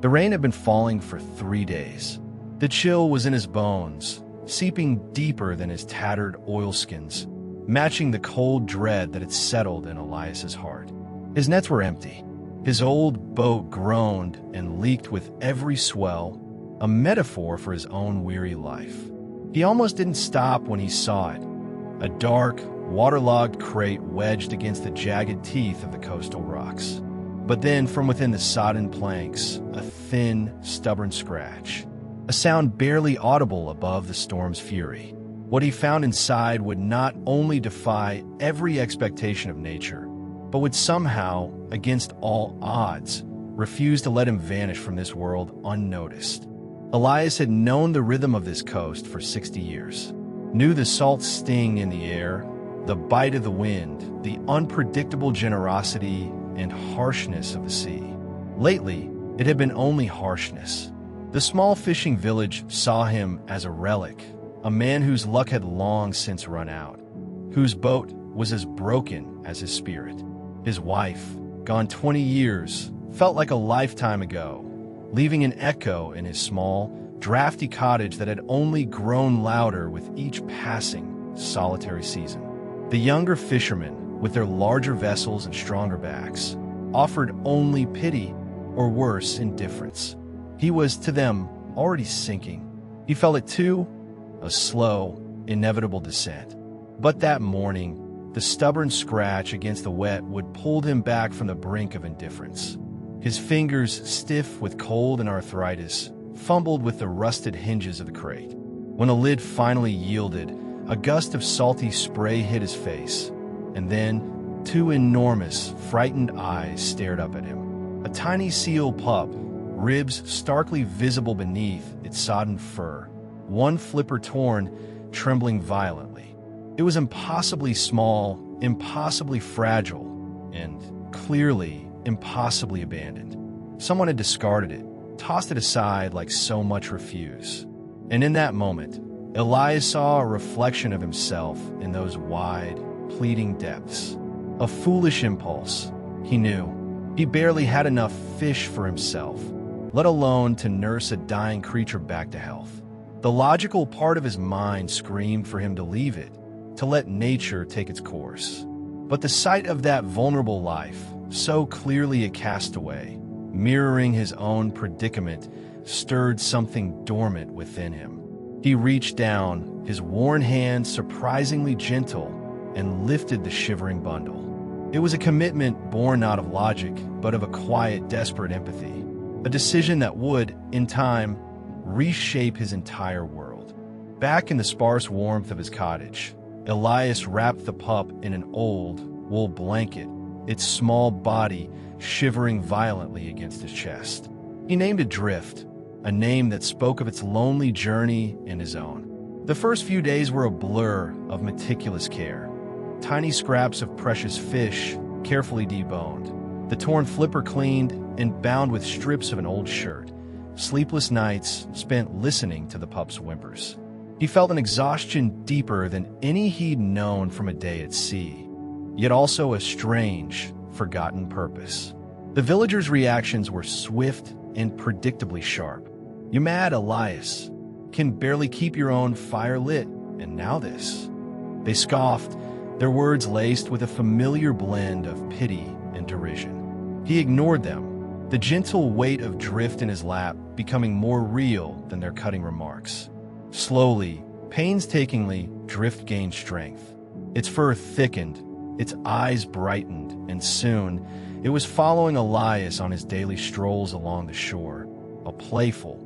The rain had been falling for 3 days. The chill was in his bones, seeping deeper than his tattered oilskins, matching the cold dread that had settled in Elias's heart. His nets were empty. His old boat groaned and leaked with every swell, a metaphor for his own weary life. He almost didn't stop when he saw it, a dark, waterlogged crate wedged against the jagged teeth of the coastal rocks. But then, from within the sodden planks, a thin, stubborn scratch, a sound barely audible above the storm's fury. What he found inside would not only defy every expectation of nature, but would somehow, against all odds, refuse to let him vanish from this world unnoticed. Elias had known the rhythm of this coast for 60 years, knew the salt sting in the air, the bite of the wind, the unpredictable generosity and harshness of the sea. Lately, it had been only harshness. The small fishing village saw him as a relic, a man whose luck had long since run out, whose boat was as broken as his spirit. His wife, gone 20 years, felt like a lifetime ago, leaving an echo in his small, drafty cottage that had only grown louder with each passing, solitary season. The younger fishermen, with their larger vessels and stronger backs, offered only pity, or worse, indifference. He was, to them, already sinking. He felt it too, a slow, inevitable descent. But that morning, the stubborn scratch against the wet wood pulled him back from the brink of indifference. His fingers, stiff with cold and arthritis, fumbled with the rusted hinges of the crate. When the lid finally yielded, a gust of salty spray hit his face, and then 2 enormous, frightened eyes stared up at him. A tiny seal pup, ribs starkly visible beneath its sodden fur, one flipper torn, trembling violently. It was impossibly small, impossibly fragile, and clearly impossibly abandoned. Someone had discarded it, tossed it aside like so much refuse. And in that moment, Elias saw a reflection of himself in those wide, pleading depths. A foolish impulse, he knew. He barely had enough fish for himself, let alone to nurse a dying creature back to health. The logical part of his mind screamed for him to leave it, to let nature take its course. But the sight of that vulnerable life, so clearly a castaway, mirroring his own predicament, stirred something dormant within him. He reached down, his worn hand surprisingly gentle, and lifted the shivering bundle. It was a commitment born not of logic, but of a quiet, desperate empathy. A decision that would, in time, reshape his entire world. Back in the sparse warmth of his cottage, Elias wrapped the pup in an old, wool blanket, its small body shivering violently against his chest. He named it Drift, a name that spoke of its lonely journey and his own. The first few days were a blur of meticulous care. Tiny scraps of precious fish, carefully deboned, the torn flipper cleaned and bound with strips of an old shirt, sleepless nights spent listening to the pup's whimpers. He felt an exhaustion deeper than any he'd known from a day at sea, yet also a strange, forgotten purpose. The villagers' reactions were swift and predictably sharp. "You mad, Elias? Can barely keep your own fire lit, and now this." They scoffed, their words laced with a familiar blend of pity and derision. He ignored them, the gentle weight of Drift in his lap becoming more real than their cutting remarks. Slowly, painstakingly, Drift gained strength. Its fur thickened, its eyes brightened, and soon it was following Elias on his daily strolls along the shore, a playful,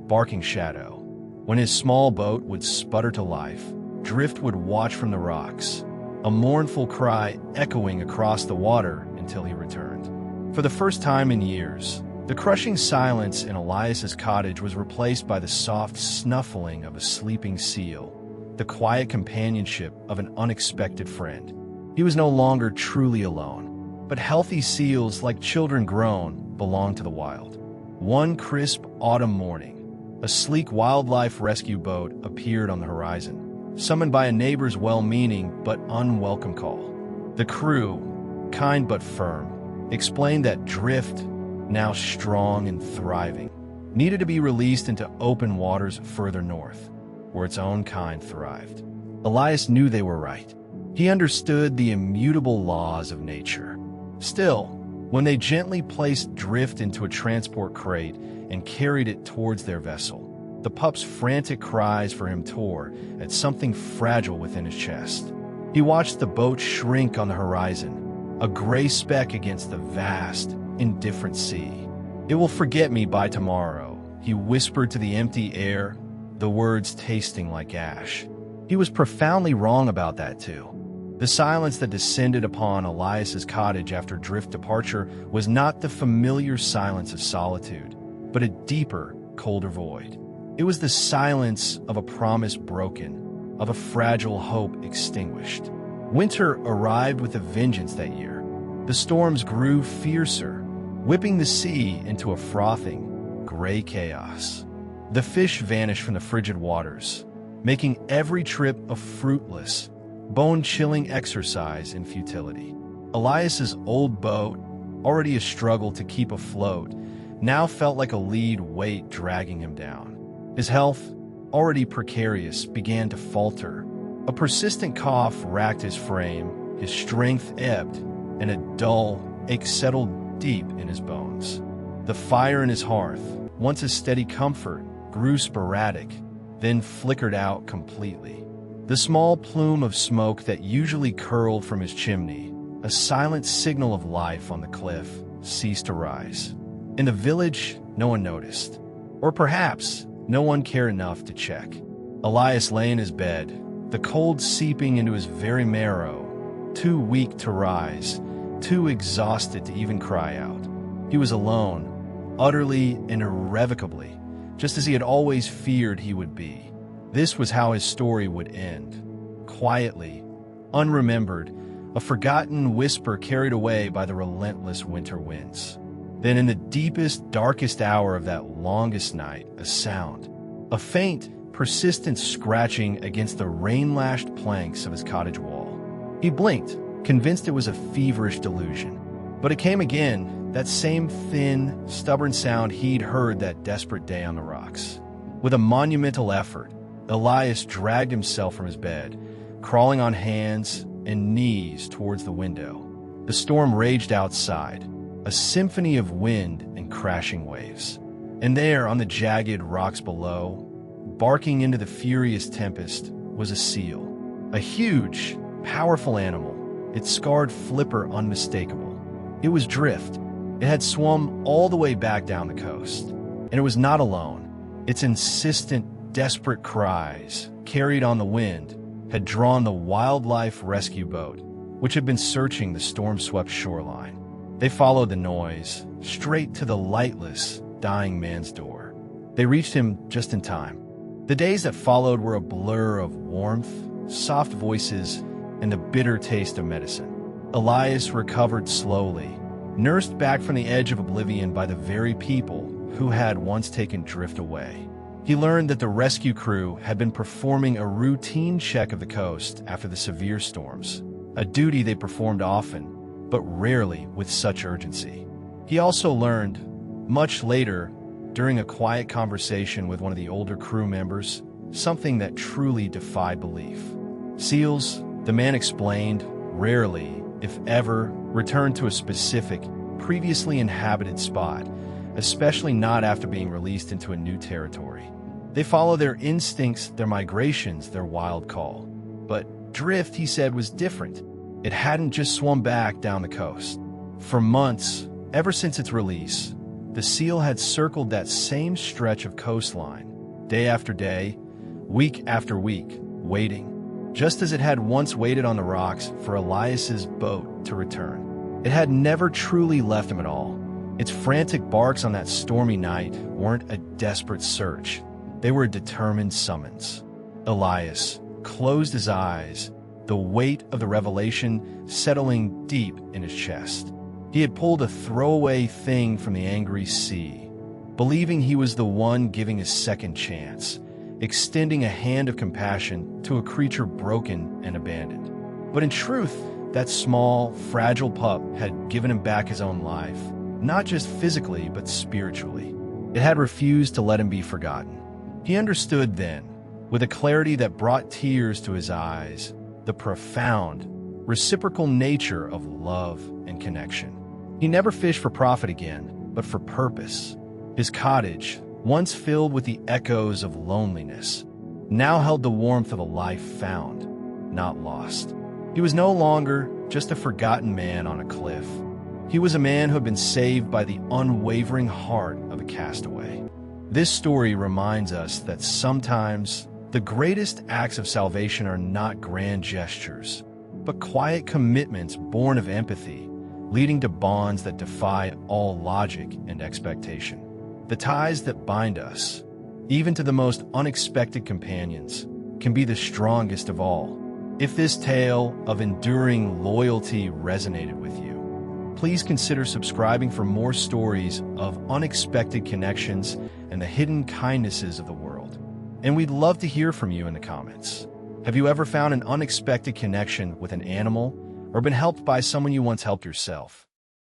barking shadow. When his small boat would sputter to life, Drift would watch from the rocks, a mournful cry echoing across the water until he returned. For the first time in years, the crushing silence in Elias's cottage was replaced by the soft snuffling of a sleeping seal, the quiet companionship of an unexpected friend. He was no longer truly alone, but healthy seals, like children grown, belong to the wild. One crisp autumn morning, a sleek wildlife rescue boat appeared on the horizon, summoned by a neighbor's well-meaning but unwelcome call. The crew, kind but firm, explained that Drift now strong and thriving, needed to be released into open waters further north, where its own kind thrived. Elias knew they were right. He understood the immutable laws of nature. Still, when they gently placed Drift into a transport crate and carried it towards their vessel, the pup's frantic cries for him tore at something fragile within his chest. He watched the boat shrink on the horizon, a gray speck against the vast, indifferent sea. "It will forget me by tomorrow," he whispered to the empty air, the words tasting like ash. He was profoundly wrong about that too. The silence that descended upon Elias's cottage after Drift's departure was not the familiar silence of solitude, but a deeper, colder void. It was the silence of a promise broken, of a fragile hope extinguished. Winter arrived with a vengeance that year. The storms grew fiercer, whipping the sea into a frothing, gray chaos. The fish vanished from the frigid waters, making every trip a fruitless, bone-chilling exercise in futility. Elias's old boat, already a struggle to keep afloat, now felt like a lead weight dragging him down. His health, already precarious, began to falter. A persistent cough racked his frame, his strength ebbed, and a dull ache settled deep in his bones. The fire in his hearth, once a steady comfort, grew sporadic, then flickered out completely. The small plume of smoke that usually curled from his chimney, a silent signal of life on the cliff, ceased to rise. In the village, no one noticed. Or perhaps no one cared enough to check. Elias lay in his bed, the cold seeping into his very marrow, too weak to rise, too exhausted to even cry out. He was alone, utterly and irrevocably, just as he had always feared he would be. This was how his story would end. Quietly, unremembered, a forgotten whisper carried away by the relentless winter winds. Then in the deepest, darkest hour of that longest night, a sound. A faint, persistent scratching against the rain-lashed planks of his cottage wall. He blinked, convinced it was a feverish delusion. But it came again, that same thin, stubborn sound he'd heard that desperate day on the rocks. With a monumental effort, Elias dragged himself from his bed, crawling on hands and knees towards the window. The storm raged outside, a symphony of wind and crashing waves. And there, on the jagged rocks below, barking into the furious tempest, was a seal. A huge, powerful animal, its scarred flipper unmistakable. It was Drift. It had swum all the way back down the coast. And it was not alone. Its insistent, desperate cries, carried on the wind, had drawn the wildlife rescue boat, which had been searching the storm-swept shoreline. They followed the noise, straight to the lightless, dying man's door. They reached him just in time. The days that followed were a blur of warmth, soft voices, and the bitter taste of medicine. Elias recovered slowly, nursed back from the edge of oblivion by the very people who had once taken Drift away. He learned that the rescue crew had been performing a routine check of the coast after the severe storms, a duty they performed often, but rarely with such urgency. He also learned, much later, during a quiet conversation with one of the older crew members, something that truly defied belief. Seals, the man explained, rarely, if ever, returned to a specific, previously inhabited spot, especially not after being released into a new territory. They follow their instincts, their migrations, their wild call. But Drift, he said, was different. It hadn't just swum back down the coast. For months, ever since its release, the seal had circled that same stretch of coastline, day after day, week after week, waiting, just as it had once waited on the rocks for Elias's boat to return. It had never truly left him at all. Its frantic barks on that stormy night weren't a desperate search. They were a determined summons. Elias closed his eyes, the weight of the revelation settling deep in his chest. He had pulled a throwaway thing from the angry sea, believing he was the one giving a second chance, extending a hand of compassion to a creature broken and abandoned. But in truth, that small, fragile pup had given him back his own life, not just physically but spiritually. It had refused to let him be forgotten. He understood then, with a clarity that brought tears to his eyes, the profound, reciprocal nature of love and connection. He never fished for profit again, but for purpose. His cottage, once filled with the echoes of loneliness, now held the warmth of a life found, not lost. He was no longer just a forgotten man on a cliff. He was a man who had been saved by the unwavering heart of a castaway. This story reminds us that sometimes the greatest acts of salvation are not grand gestures, but quiet commitments born of empathy, leading to bonds that defy all logic and expectation. The ties that bind us, even to the most unexpected companions, can be the strongest of all. If this tale of enduring loyalty resonated with you, please consider subscribing for more stories of unexpected connections and the hidden kindnesses of the world. And we'd love to hear from you in the comments. Have you ever found an unexpected connection with an animal or been helped by someone you once helped yourself?